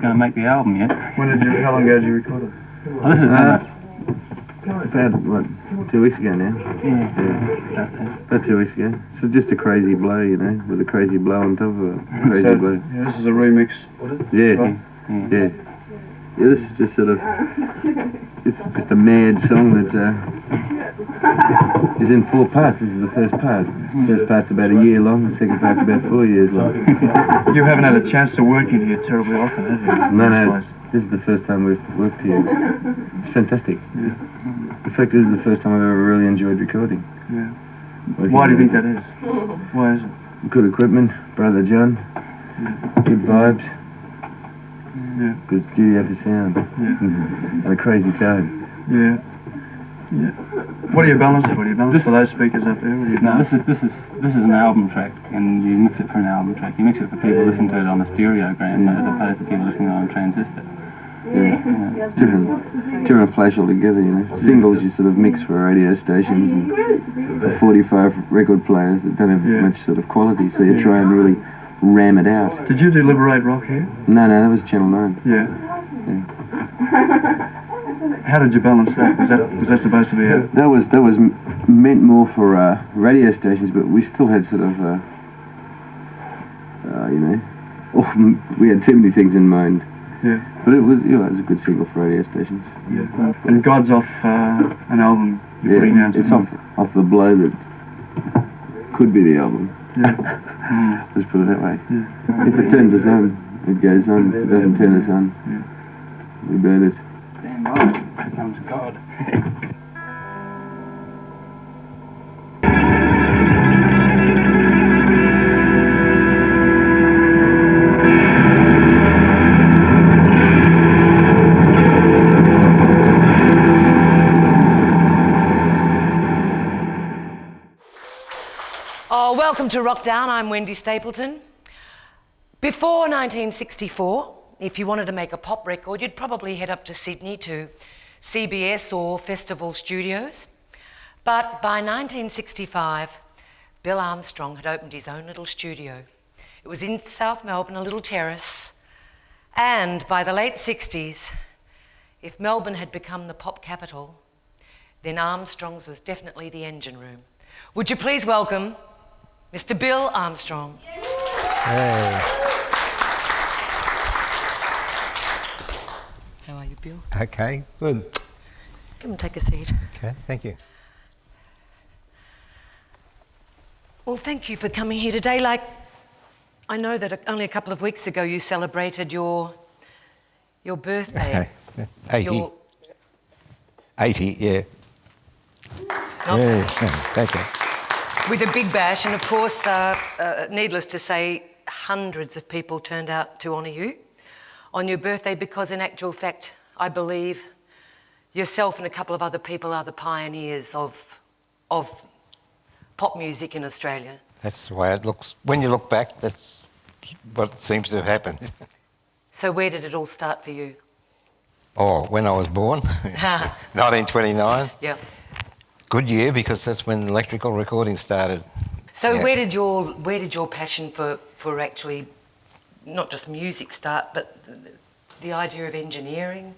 going to make the album yet. How long ago did you record it? Oh, this is about, what, 2 weeks ago now? yeah. About 2 weeks ago. So just a crazy blow, you know, with a crazy blow on top of a crazy blow. Yeah, this is a remix. Yeah. Yeah, this is just sort of, it's just a mad song that is in 4 parts. This is the first part. The first part's about a year long, the second part's about 4 years long. You haven't had a chance to work in here terribly often, have you? No, this is the first time we've worked here. It's fantastic. Yeah. In fact, this is the first time I've ever really enjoyed recording. Yeah. Why do you think that is? Why is it? Good equipment, Brother John, good vibes. Yeah. Good studio for sound. Yeah. And a crazy tone. Yeah. Yeah. What do you balance it? What do you balance for those speakers up there? No, this is an album track, and you mix it for an album track. You mix it for people listening to it on a stereogram as opposed to people listening on a transistor. Yeah. It's different flash altogether, you know. Singles you sort of mix for radio stations and for 45 record players that don't have much sort of quality, so you try and really ram it out. Did you do Liberate Rock here? No, that was Channel 9. Yeah. How did you balance that? Was that supposed to be a... That was meant more for radio stations, but we still had sort of, you know, we had too many things in mind. Yeah. But it was a good single for radio stations. Yeah. And God's off an album you're putting out. It's off the blow that could be the album. Yeah. Let's put it that way. Yeah. If it turns us on, it goes on. If it doesn't turn us on, we burn it. Stand by. Here comes God. Welcome to Wrokdown. I'm Wendy Stapleton. Before 1964, if you wanted to make a pop record, you'd probably head up to Sydney to CBS or Festival Studios. But by 1965, Bill Armstrong had opened his own little studio. It was in South Melbourne, a little terrace. And by the late 60s, if Melbourne had become the pop capital, then Armstrong's was definitely the engine room. Would you please welcome Mr. Bill Armstrong. Hey. How are you, Bill? Okay, good. Come and take a seat. Okay, thank you. Well, thank you for coming here today. Like, I know that only a couple of weeks ago you celebrated your birthday. 80. 80, yeah. Okay. Thank you. With a big bash, and of course, needless to say, hundreds of people turned out to honour you on your birthday because, in actual fact, I believe yourself and a couple of other people are the pioneers of pop music in Australia. That's the way it looks. When you look back, that's what seems to have happened. So where did it all start for you? Oh, when I was born, 1929. Yeah. Good year, because that's when electrical recording started. So where did your passion for actually not just music start, but the idea of engineering?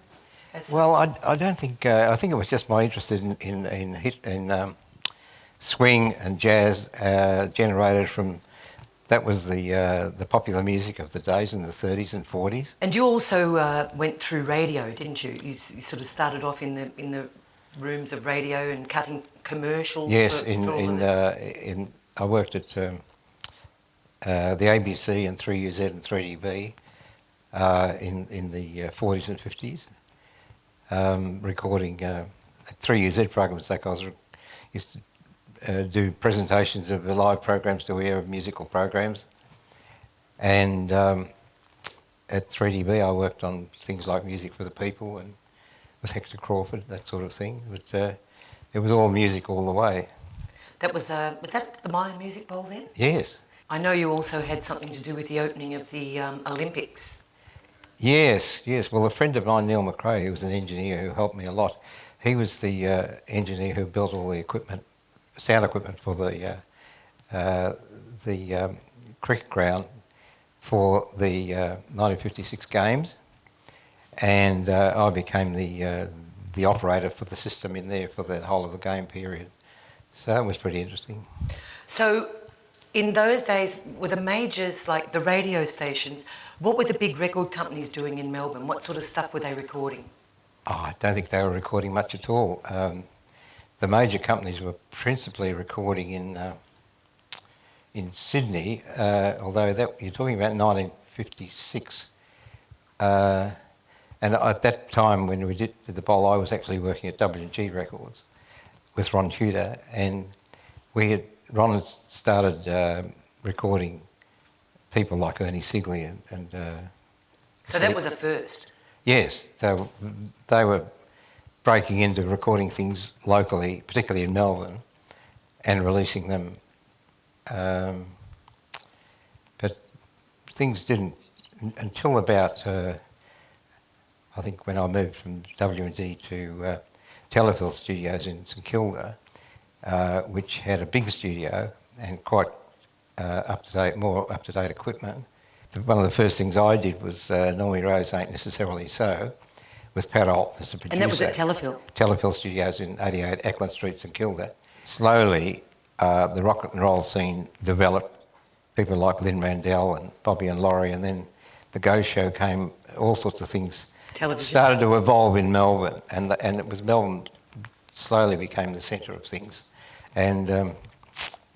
Well, I don't think I think it was just my interest in swing and jazz generated from that was the popular music of the days in the 30s and 40s. And you also went through radio, didn't you? You sort of started off in the rooms of radio and cutting commercials. Yes, I worked at the ABC and 3UZ and 3DB in the 40s and 50s, recording at 3UZ programs. Like I used to do presentations of the live programs to air of musical programs, and at 3DB I worked on things like Music for the People and with Hector Crawford, that sort of thing. It was all music all the way. That was that the Mayan Music Bowl then? Yes. I know you also had something to do with the opening of the Olympics. Yes. Well, a friend of mine, Neil McRae, who was an engineer who helped me a lot, he was the engineer who built all the equipment, sound equipment for the cricket ground for the 1956 games. and I became the operator for the system in there for the whole of the game period. So it was pretty interesting. So in those days, were the majors, like the radio stations, what were the big record companies doing in Melbourne? What sort of stuff were they recording? Oh, I don't think they were recording much at all. The major companies were principally recording in Sydney, although you're talking about 1956. And at that time when we did the Bowl, I was actually working at W&G Records with Ron Tudor, and Ron had started recording people like Ernie Sigley and so that was a first? Yes, so they were breaking into recording things locally, particularly in Melbourne, and releasing them. But things didn't, until about, I think when I moved from W&D to Telefilm Studios in St Kilda, which had a big studio and quite more up-to-date equipment. One of the first things I did was Normie Rose Ain't Necessarily So, with Pat Alt as a producer. And that was at Telefilm? Telefilm Studios in 88 Ackland Street, St Kilda. Slowly, the rock and roll scene developed. People like Lynn Randell and Bobby and Laurie, and then the Go Show came, all sorts of things. Television. Started to evolve in Melbourne, and it was Melbourne slowly became the centre of things. And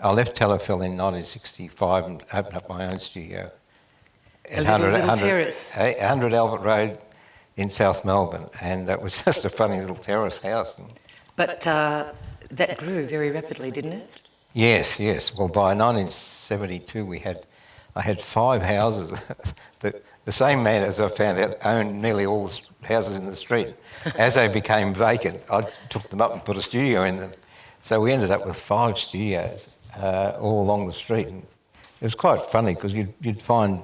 I left Telefilm in 1965 and opened up my own studio. A little terrace. 100 Albert Road in South Melbourne, and that was just a funny little terrace house. But that grew very rapidly, didn't it? Yes. Well, by 1972 I had 5 houses. The same man, as I found out, owned nearly all the houses in the street. As they became vacant, I took them up and put a studio in them. So we ended up with 5 studios all along the street. And it was quite funny because you'd find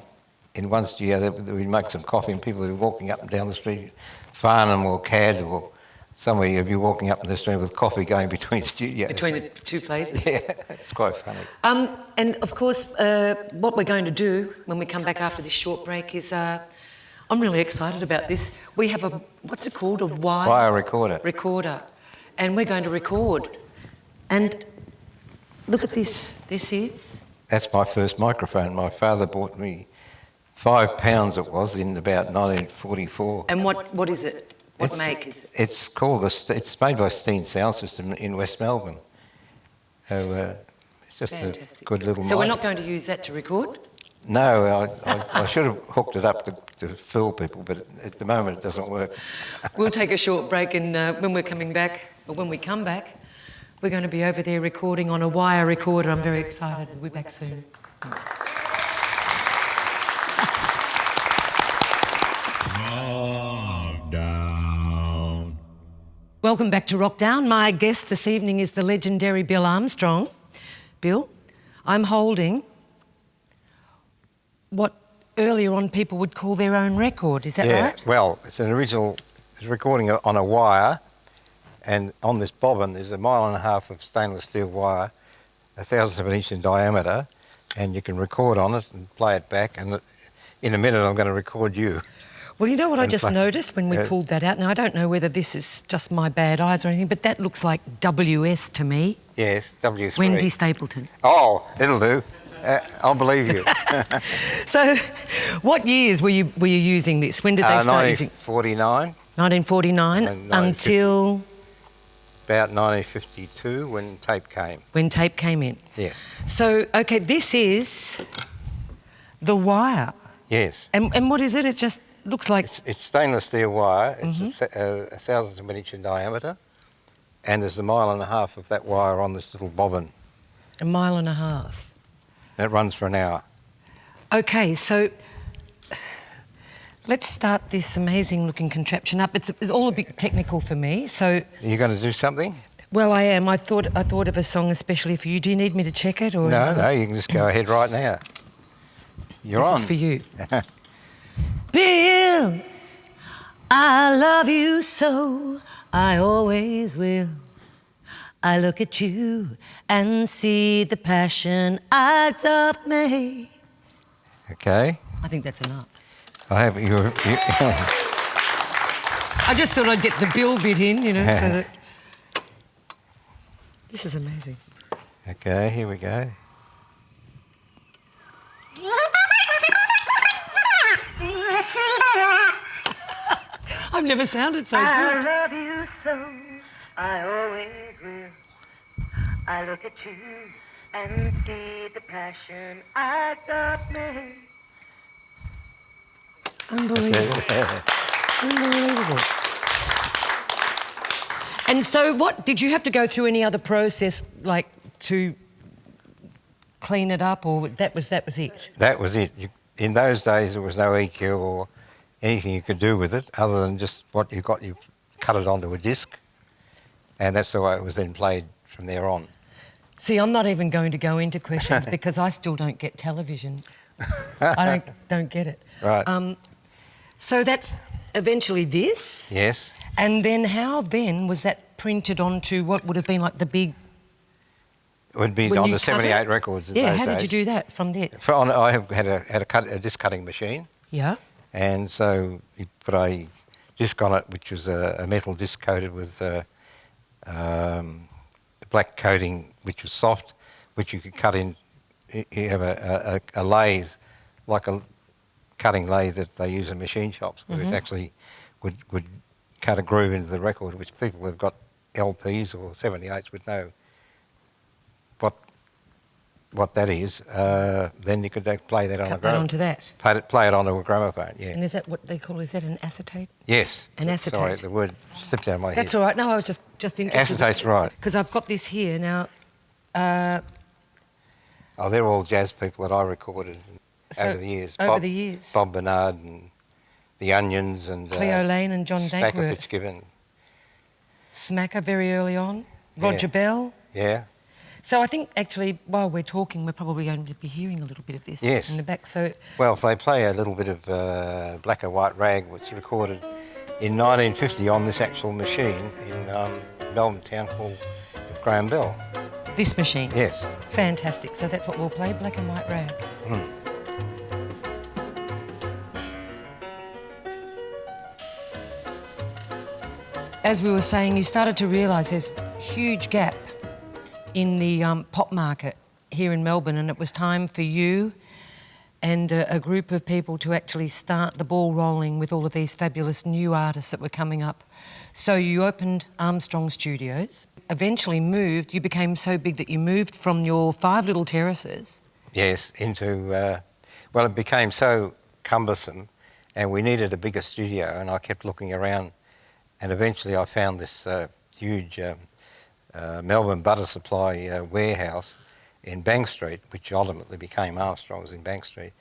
in one studio that we'd make some coffee and people would be walking up and down the street, Farnham or Cad or somewhere, you'd be walking up the street with coffee going between studios. Between the two places? Yeah, it's quite funny. And of course, what we're going to do when we come back after this short break is, I'm really excited about this. We have what's it called? A wire recorder. Recorder. And we're going to record. And look at this. This is? That's my first microphone. My father bought me £5 it was in about 1944. And what is it? What make is it? It's made by Steen Sound System in West Melbourne. So it's just fantastic. A good little So mic. we're not going to use that to record? No, I should have hooked it up to fool people, but at the moment it doesn't work. We'll take a short break, and when we come back, we're going to be over there recording on a wire recorder. I'm very excited. We'll be back soon. Wrokdown. Welcome back to Wrokdown. My guest this evening is the legendary Bill Armstrong. Bill, I'm holding what earlier on people would call their own record. Is that right? Yeah, well, it's an original recording on a wire, and on this bobbin there's 1.5 miles of stainless steel wire, 1,000th of an inch in diameter, and you can record on it and play it back, and in a minute I'm going to record you. Well, you know what I just noticed when we pulled that out? Now, I don't know whether this is just my bad eyes or anything, but that looks like WS to me. Yes, W3. Wendy Stapleton. Oh, it'll do. I'll believe you. So, what years were you using this? When did they start using it? 1949. 1949 until... About 1952 when tape came. When tape came in. Yes. So, okay, this is the wire. Yes. And what is it? It just looks like... It's stainless steel wire. It's 1,000th of an inch in diameter, and there's 1.5 miles of that wire on this little bobbin. 1.5 miles. And it runs for an hour. Okay, so let's start this amazing-looking contraption up. It's all a bit technical for me, so... Are you going to do something? Well, I am. I thought of a song especially for you. Do you need me to check it? Or No, you can just go ahead right now. You're on. This is for you. Bill, I love you so, I always will. I look at you and see the passion eyes of me. Okay. I think that's enough. I have you. I just thought I'd get the Bill bit in, you know, so that... This is amazing. Okay, here we go. I've never sounded so I good. love you so, I always will. I look at you and see the passion I got made. Unbelievable. Unbelievable. And so what, did you have to go through any other process, like, to clean it up, or that was it? That was it. In those days, there was no EQ or anything you could do with it other than just what you got. You cut it onto a disc, and that's the way it was then played from there on. See, I'm not even going to go into questions because I still don't get television. I don't get it. Right. So that's eventually this? Yes. And then how then was that printed onto what would have been like the big... It would be when on you the cut 78 it? records in Yeah, those how did days. you do that from this? I had a disc cutting machine, Yeah. and so you put a disc on it, which was a metal disc coated with black coating, which was soft, which you could cut in. You have a lathe, like a cutting lathe that they use in machine shops, where it actually would cut a groove into the record, which people who've got LPs or 78s would know what that is. Then you could play that on Cut a that onto that. play it onto a gramophone. Yeah. And is that what they call, is that an acetate? Yes. An acetate. Sorry, the word slipped out of my head. That's all right. No, I was just interested. Acetate's right. Because I've got this here now. Oh, they're all jazz people that I recorded over the years. Over the years. Bob Bernard and the Onions and Cleo Lane and John Smacker Dankworth. Fitzgibbon. Smacker very early on. Roger Bell. Yeah. So I think actually while we're talking, we're probably going to be hearing a little bit of this Yes. in the back. So Well, if they play a little bit of Black and White Rag, which was recorded in 1950 on this actual machine in Melbourne Town Hall with Graham Bell. this machine. Yes. Fantastic. So that's what we'll play, Black and White Rag. As we were saying, you started to realise there's a huge gap in the pop market here in Melbourne, and it was time for you and a group of people to actually start the ball rolling with all of these fabulous new artists that were coming up. So you opened Armstrong Studios, eventually moved, you became so big that you moved from your 5 little terraces. Yes, into... well, it became so cumbersome and we needed a bigger studio, and I kept looking around, and eventually I found this huge Melbourne butter supply warehouse in Bank Street, which ultimately became Armstrong's in Bank Street.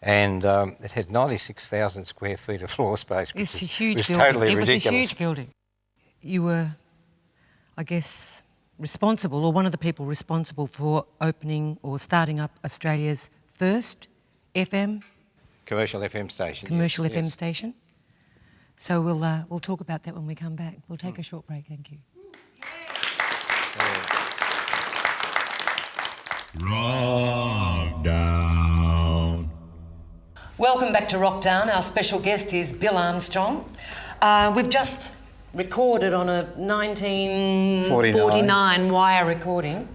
And it had 96,000 square feet of floor space, which It's a huge was building. totally it ridiculous. was a huge building. You were, I guess, responsible, or one of the people responsible for opening or starting up Australia's first FM, Commercial FM station. commercial yes, FM yes. station. So we'll talk about that when we come back. We'll take a short break, thank you. Wrokdown. Welcome back to Wrokdown. Our special guest is Bill Armstrong. We've just recorded on a 1949 wire recording.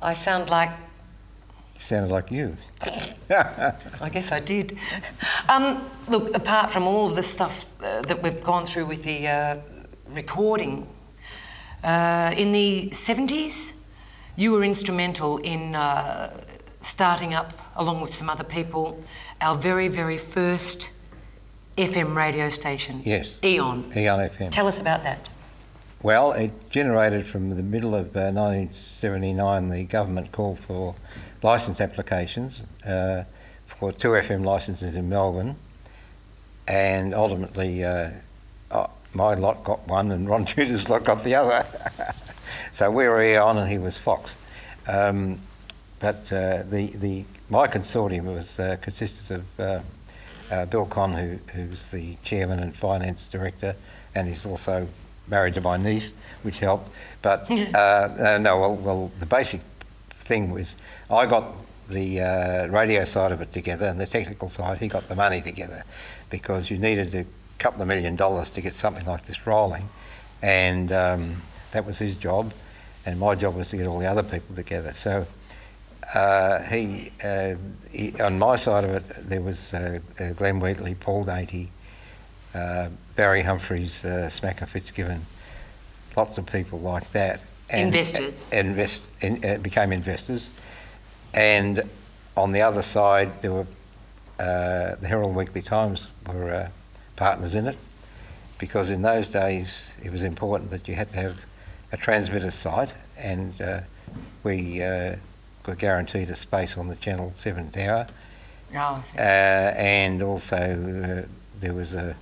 I sound like... Sounded like you. I guess I did. Look, apart from all of the stuff that we've gone through with the recording, in the 70s, you were instrumental in starting up, along with some other people, our very, very first FM radio station. Yes. Eon. Eon FM. Tell us about that. Well, it generated from the middle of 1979. The government called for licence applications for 2 FM licences in Melbourne, and ultimately my lot got one and Ron Tudor's lot got the other. So we were Eon and he was Fox. But my consortium was consisted of Bill Conn, who's the chairman and finance director, and he's also married to my niece, which helped. But the basic thing was I got the radio side of it together, and the technical side, he got the money together, because you needed to couple of $1 million to get something like this rolling, and that was his job, and my job was to get all the other people together. So he on my side of it, there was Glenn Wheatley, Paul Dainty, Barry Humphries, Smacker Fitzgibbon, lots of people like that. And became investors. And on the other side, there were the Herald Weekly Times were partners in it, because in those days it was important that you had to have a transmitter site, and we were guaranteed a space on the Channel 7 tower. Oh, I see. And also there was a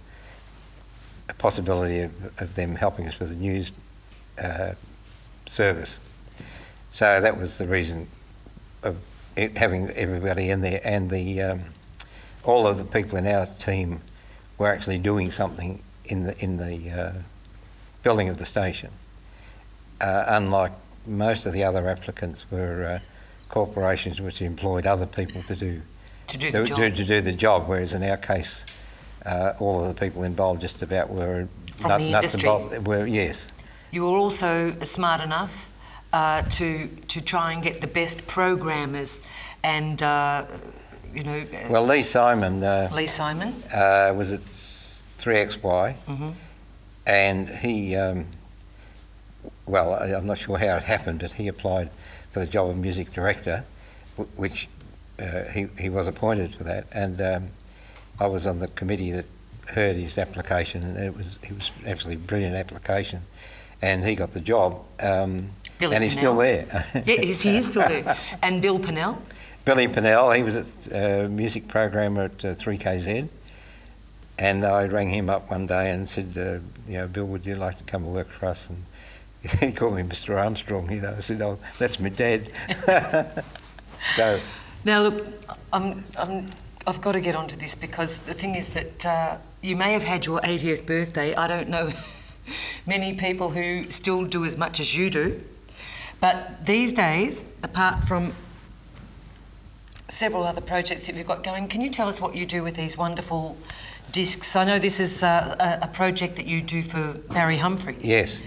possibility of them helping us with the news service. So that was the reason of having everybody in there, and the all of the people in our team were actually doing something in the building of the station. Unlike most of the other applicants were corporations which employed other people to do the job, whereas in our case, all of the people involved just about were from the industry. Yes. You were also smart enough to try and get the best programmers, and Well, Lee Simon. Lee Simon was at 3XY, and he. Well, I'm not sure how it happened, but he applied for the job of music director, which he was appointed for that, and I was on the committee that heard his application, and it was absolutely brilliant application, and he got the job, and he's still there. Yes, he is still there. And Bill Pennell? Billy Pennell, he was a music programmer at 3KZ, and I rang him up one day and said, Bill, would you like to come and work for us? And he called me Mr. Armstrong. I said, "Oh, that's my dad." So now look, I've got to get onto this, because the thing is that you may have had your 80th birthday. I don't know many people who still do as much as you do, but these days, apart from several other projects that you've got going, can you tell us what you do with these wonderful discs? I know this is a project that you do for Barry Humphries. Yes.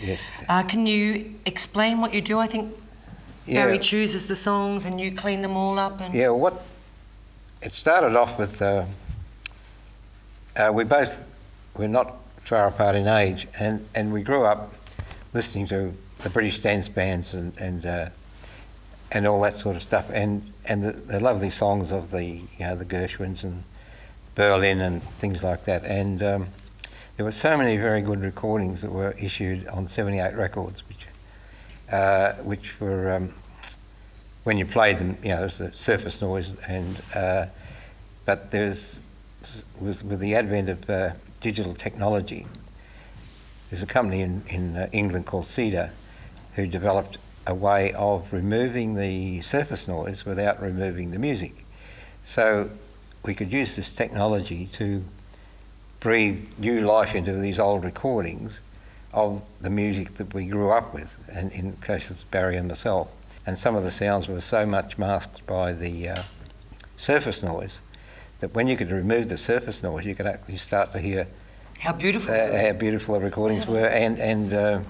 Can you explain what you do? I think Barry chooses the songs and you clean them all up. And It started off with we're not far apart in age, and we grew up listening to the British dance bands and all that sort of stuff, and the lovely songs of the the Gershwins and Berlin and things like that, and there were so many very good recordings that were issued on 78 records, which were when you played them, there's the surface noise, and but with the advent of digital technology, there's a company in England called Cedar who developed a way of removing the surface noise without removing the music. So we could use this technology to breathe new life into these old recordings of the music that we grew up with, and in the case of Barry and myself. And some of the sounds were so much masked by the surface noise that when you could remove the surface noise, you could actually start to hear how beautiful the recordings were, and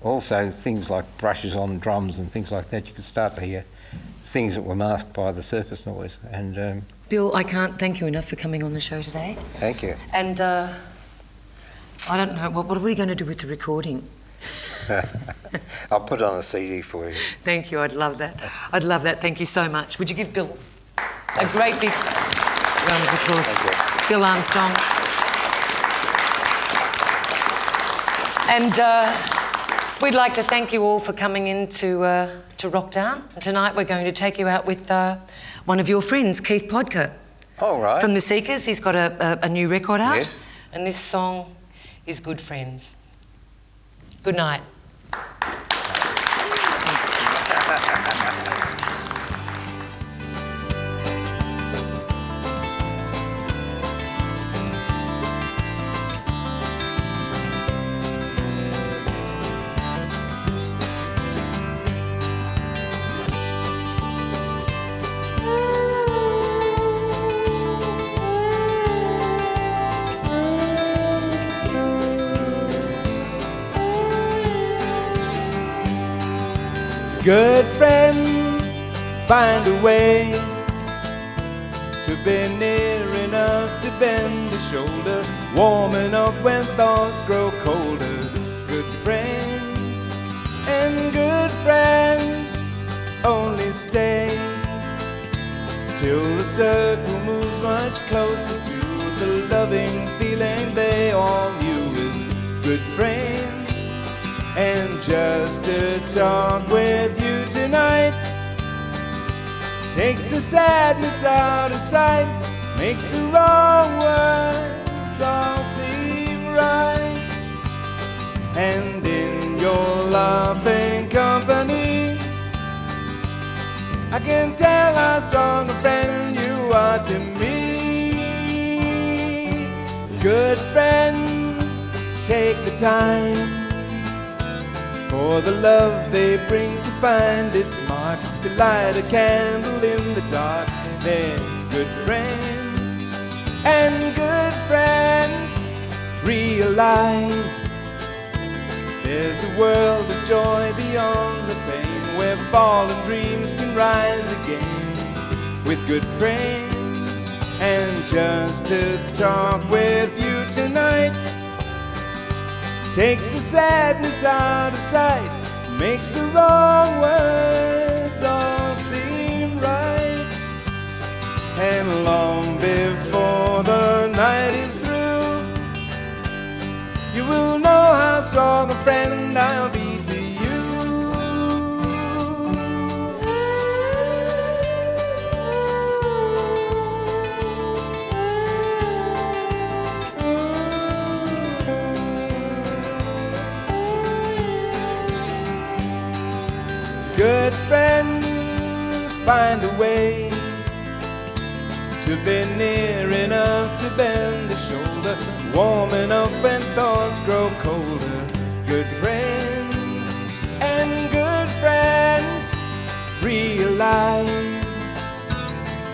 also things like brushes on drums and things like that. You could start to hear things that were masked by the surface noise. And Bill, I can't thank you enough for coming on the show today. Thank you. And I don't know, what are we going to do with the recording? I'll put it on a CD for you. Thank you, I'd love that. I'd love that, thank you so much. Would you give Bill a great big round of applause? Thank you. Bill Armstrong. And we'd like to thank you all for coming in to Wrokdown. Tonight we're going to take you out with one of your friends, Keith Podker. All right. From The Seekers. He's got a new record out. Yes. And this song is Good Friends. Good night. Good friends find a way to be near enough to bend a shoulder, warm enough when thoughts grow colder. Good friends and good friends only stay till the circle moves much closer to the loving feeling they all knew as good friends. And just to talk with you tonight takes the sadness out of sight, makes the wrong words all seem right. And in your laughing company, I can tell how strong a friend you are to me. Good friends take the time for the love they bring to find its mark, to light a candle in the dark. They're good friends, and good friends realize there's a world of joy beyond the pain, where fallen dreams can rise again. With good friends, and just to talk with you tonight takes the sadness out of sight, makes the wrong words all seem right. And long before the night is through, you will know how strong a friend I'll be to you. Good friends find a way to be near enough to bend a shoulder, warm enough when thoughts grow colder. Good friends and good friends realize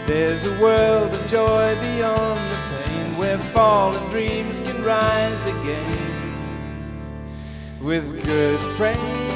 there's a world of joy beyond the pain, where fallen dreams can rise again. With good friends